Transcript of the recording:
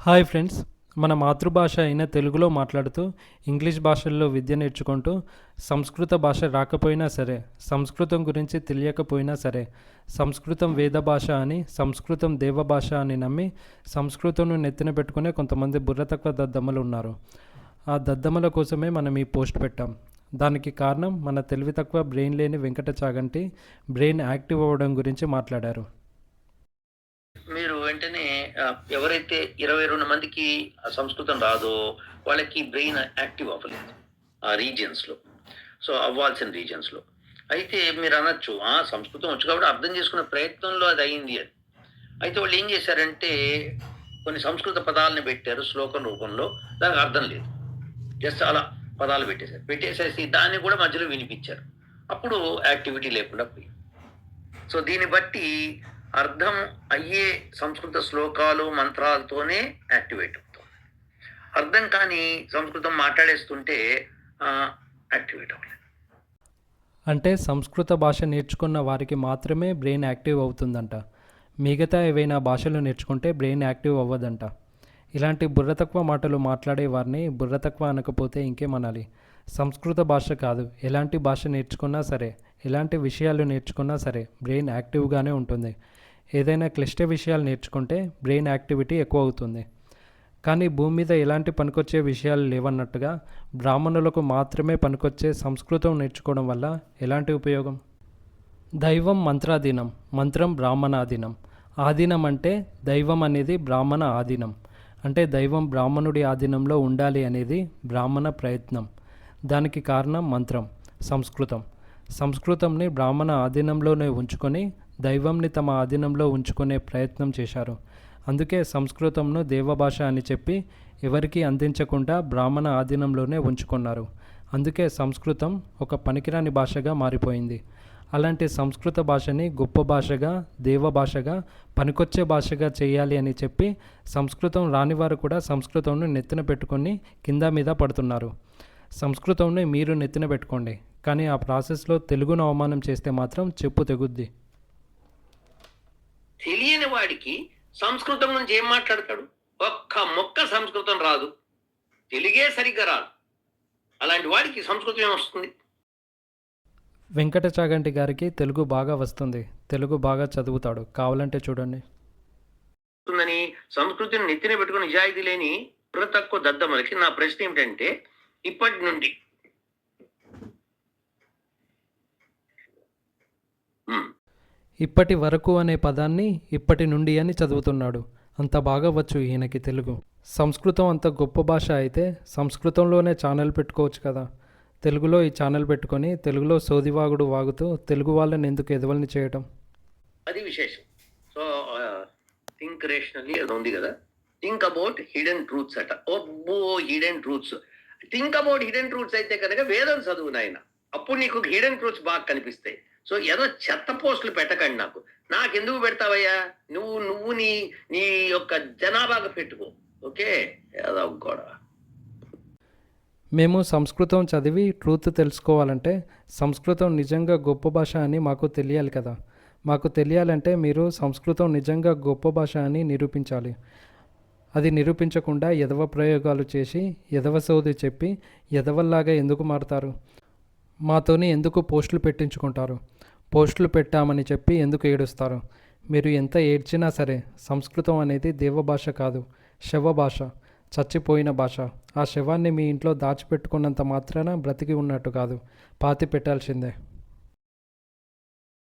Hi friends, మన మాతృభాష అయిన తెలుగులో మాట్లాడుతూ ఇంగ్లీష్ భాషల్లో విద్య నేర్చుకుంటూ సంస్కృత భాష రాకపోయినా సరే, సంస్కృతం గురించి తెలియకపోయినా సరే, సంస్కృతం వేద భాష అని, సంస్కృతం దేవ భాష అని నమ్మి సంస్కృతంను నెత్తిన పెట్టుకునే కొంతమంది బుర్రతక్కువ దద్దమ్మలు ఉన్నారు. ఆ దద్దమ్మల కోసమే మనం ఈ పోస్ట్ పెట్టాం. దానికి కారణం మన తెలివి తక్కువ బ్రెయిన్ లేని వెంకట చాగంటి బ్రెయిన్ యాక్టివ్ అవ్వడం గురించి మాట్లాడారు. మీరు వెంటనే ఎవరైతే 22 మందికి సంస్కృతం రాదో వాళ్ళకి బ్రెయిన్ యాక్టివ్ అవ్వలేదు ఆ రీజియన్స్లో. సో అవ్వాల్సిన రీజియన్స్లో అయితే మీరు అనొచ్చు సంస్కృతం వచ్చు కాబట్టి అర్థం చేసుకునే ప్రయత్నంలో అది అయింది అని. అయితే వాళ్ళు ఏం చేశారంటే కొన్ని సంస్కృత పదాలని పెట్టారు శ్లోకం రూపంలో, దానికి అర్థం లేదు, జస్ట్ అలా పదాలు పెట్టేసేసి దాన్ని కూడా మధ్యలో వినిపించారు. అప్పుడు యాక్టివిటీ లేకుండా పోయింది. సో దీన్ని బట్టి అర్థం అయ్యే సంస్కృత శ్లోకాలు మంత్రాలతోనే యాక్టివేట్ అవుతుంది. అర్థం కానీ సంస్కృతం మాట్లాడేస్తుంటే యాక్టివేట్ అవ్వలేదు. అంటే సంస్కృత భాష నేర్చుకున్న వారికి మాత్రమే బ్రెయిన్ యాక్టివ్ అవుతుందంట. మిగతా ఏవైనా భాషలు నేర్చుకుంటే బ్రెయిన్ యాక్టివ్ అవ్వదంట. ఇలాంటి బుర్రతక్కువ మాటలు మాట్లాడే వారిని బుర్రతక్కువ అనకపోతే ఇంకేమనాలి. సంస్కృత భాష కాదు, ఎలాంటి భాష నేర్చుకున్నా సరే, ఎలాంటి విషయాలు నేర్చుకున్నా సరే బ్రెయిన్ యాక్టివ్గానే ఉంటుంది. ఏదైనా క్లిష్ట విషయాలు నేర్చుకుంటే బ్రెయిన్ యాక్టివిటీ ఎక్కువ అవుతుంది. కానీ భూమి మీద ఎలాంటి పనికొచ్చే విషయాలు లేవన్నట్టుగా బ్రాహ్మణులకు మాత్రమే పనికొచ్చే సంస్కృతం నేర్చుకోవడం వల్ల ఎలాంటి ఉపయోగం? దైవం మంత్రాధీనం, మంత్రం బ్రాహ్మణాధీనం. ఆధీనం అంటే దైవం అనేది బ్రాహ్మణ ఆధీనం. అంటే దైవం బ్రాహ్మణుడి ఆధీనంలో ఉండాలి అనేది బ్రాహ్మణ ప్రయత్నం. దానికి కారణం మంత్రం, సంస్కృతం. సంస్కృతంని బ్రాహ్మణ ఆధీనంలోనే ఉంచుకొని దైవంని తమ ఆధీనంలో ఉంచుకునే ప్రయత్నం చేశారు. అందుకే సంస్కృతంను దేవభాష అని చెప్పి ఎవరికీ అందించకుండా బ్రాహ్మణ ఆధీనంలోనే ఉంచుకున్నారు. అందుకే సంస్కృతం ఒక పనికిరాని భాషగా మారిపోయింది. అలాంటి సంస్కృత భాషని గొప్ప భాషగా, దేవభాషగా, పనికొచ్చే భాషగా చేయాలి అని చెప్పి సంస్కృతం రానివారు కూడా సంస్కృతంను నెత్తిన పెట్టుకొని కింద మీద పడుతున్నారు. సంస్కృతంని మీరు నెత్తిన పెట్టుకోండి, కానీ ఆ ప్రాసెస్లో తెలుగును అవమానం చేస్తే మాత్రం చెప్పు తెగుద్ది. తెలియని వాడికి సంస్కృతం నుంచి ఏం మాట్లాడతాడు? ఒక్క మొక్క సంస్కృతం రాదు, తెలుగే సరిగ్గా రాదు. అలాంటి వాడికి సంస్కృతం ఏమొస్తుంది? వెంకట చాగంటి గారికి తెలుగు బాగా వస్తుంది, తెలుగు బాగా చదువుతాడు, కావాలంటే చూడండి. సంస్కృతిని నెత్తిన పెట్టుకుని నిజాయితీ లేని బుర్ర తక్కువ దద్దమ్మలకి నా ప్రశ్న ఏమిటంటే, ఇప్పటి నుండి ఇప్పటి వరకు అనే పదాన్ని ఇప్పటి నుండి అని చదువుతున్నాడు. అంత బాగా వచ్చు ఈయనకి తెలుగు. సంస్కృతం అంత గొప్ప భాష అయితే సంస్కృతంలోనే ఛానల్ పెట్టుకోవచ్చు కదా. తెలుగులో ఈ ఛానల్ పెట్టుకొని తెలుగులో సోదివాగుడు వాగుతూ తెలుగు వాళ్ళని ఎందుకు ఎదవల్ని చేయటం? అది విశేషం. సో థింక్ రేషనల్లీ అది ఉంది కదా, థింక్ అబౌట్ హిడెన్ ట్రూత్స్ అట. ఓబ్బో hidden truths, think about hidden truths అయితే కనుక వేదం చదువు నాయన, అప్పుడు నీకు హిడెన్ ట్రూత్స్ బాగా కనిపిస్తాయి. సో ఏదో చెత్త పోస్టులు పెట్టకండి. నాకెందుకు పెడతావయ్యా? నువ్వు నీ నీ యొక్క జనాభాగా పెట్టుకో. ఓకే, ఏదో కూడా. మేము సంస్కృతం చదివి ట్రూత్ తెలుసుకోవాలంటే సంస్కృతం నిజంగా గొప్ప భాష అని మాకు తెలియాలి కదా. మాకు తెలియాలంటే మీరు సంస్కృతం నిజంగా గొప్ప భాష అని నిరూపించాలి. అది నిరూపించకుండా ఎదవ ప్రయోగాలు చేసి ఎదవ సోది చెప్పి ఎదవల్లాగా ఎందుకు మారుతారు? మాతోని ఎందుకు పోస్టులు పెట్టించుకుంటారు? పోస్టులు పెట్టామని చెప్పి ఎందుకు ఏడుస్తారు? మీరు ఎంత ఏడ్చినా సరే సంస్కృతం అనేది దేవభాష కాదు, శవ భాష, చచ్చిపోయిన భాష. ఆ శవాన్ని మీ ఇంట్లో దాచిపెట్టుకున్నంత మాత్రాన బ్రతికి ఉన్నట్టు కాదు, పాతి పెట్టాల్సిందే.